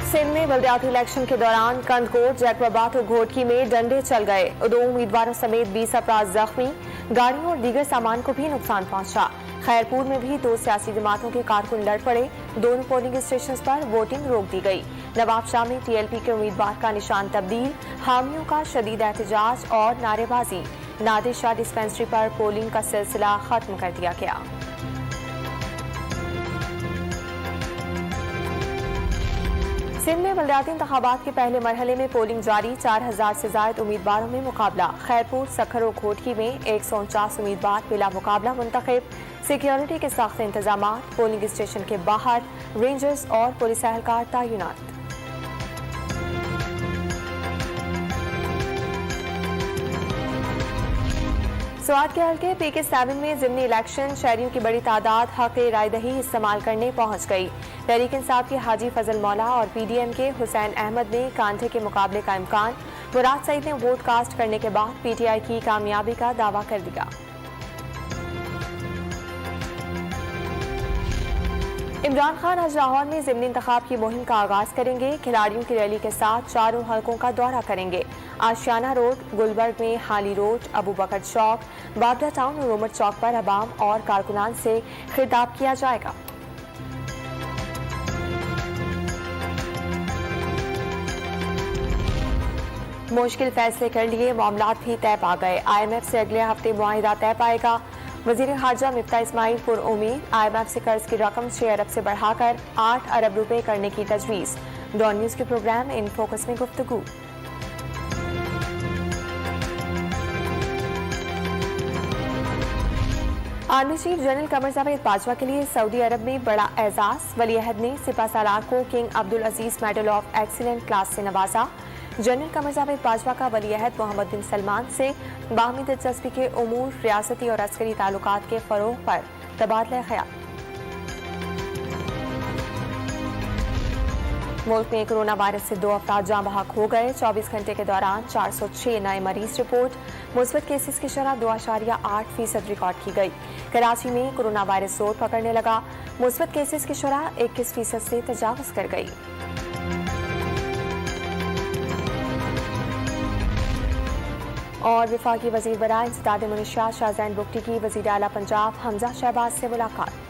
सिंध में बल्दियाती इलेक्शन के दौरान कंदकोट, जैकबाबाद और घोटकी में डंडे चल गए। 2 उम्मीदवारों समेत 20 अफराद जख्मी। गाड़ियों और दीगर सामान को भी नुकसान पहुंचा। खैरपुर में भी 2 सियासी जमातों के कारकुन लड़ पड़े। दोनों पोलिंग स्टेशन पर वोटिंग रोक दी गई। नवाबशाह में TLP के उम्मीदवार का निशान तब्दील, हामियों का शदीद एहतजाज और नारेबाजी। नादिर शाह डिस्पेंसरी पर पोलिंग का सिलसिला खत्म कर दिया गया। सिंध में बल्दियाती इंतखाबात के पहले मरहले में पोलिंग जारी। 4000 से ज्यादा उम्मीदवारों में मुकाबला। खैरपुर, सखर और घोटकी में 149 उम्मीदवार बिला मुकाबला मुंतखब। सिक्योरिटी के सख्त इंतजाम। पोलिंग स्टेशन के बाहर रेंजर्स और पुलिस एहलकार तैनात। स्वात के हल्के PK7 में ज़िमनी इलेक्शन। शहरियों की बड़ी तादाद हक राय दही इस्तेमाल करने पहुंच गई। तहरीक इंसाफ के हाजी फजल मौला और PDM के हुसैन अहमद ने कांधे के मुकाबले का इम्कान। मुराद सईद ने वोट कास्ट करने के बाद PTI की कामयाबी का दावा कर दिया। इमरान खान आज लाहौर में ज़िमनी इंतखाब की मुहिम का आगाज करेंगे। खिलाड़ियों की रैली के साथ 4 हलकों का दौरा करेंगे। आशियाना रोड, गुलबर्ग में हाली रोड, अबू बकर चौक, बाबरा टाउन और उमर चौक पर अवाम और कारकुनान से खिताब किया जाएगा। मुश्किल फैसले कर लिए, मामलात भी तय पा गए। IMF से अगले हफ्ते मुआहिदा तय पाएगा। वजीर खारजा मिफ्ता इस्माइल पुरउम्मीद। IMF से कर्ज की रकम 6 अरब से बढ़ाकर 8 अरब रुपए करने की तजवीज़। डॉन न्यूज के प्रोग्राम इन फोकस में गुफ्तगू। Army chief general Qamar Javed Bajwa के लिए सऊदी अरब में बड़ा एजाज। वली अहद ने सिपा सालार को king Abdul Aziz medal of excellent class से नवाजा। जनरल कमर जावेद बाजवा का वली अहद मोहम्मद बिन सलमान से बाहमी दिलचस्पी के उमूर, रियासती और अस्करी ताल्लुकात के फरोग पर तबादला ख्याल। मुल्क में कोरोना वायरस से 2 अफराद जाँ बहक हो गए। 24 घंटे के दौरान 406 नए मरीज रिपोर्ट। मुस्बत केसेस की शरह 2.8% रिकॉर्ड की गई। कराची में कोरोना वायरस जोर पकड़ने लगा। मुस्बत केसेस की शरह 21% से तजावुज कर गई। और वफाकी वजीर बराए इंसदाद मुनशियात शाहजैन बुगटी की वजीर आला पंजाब हमजा शहबाज से मुलाकात।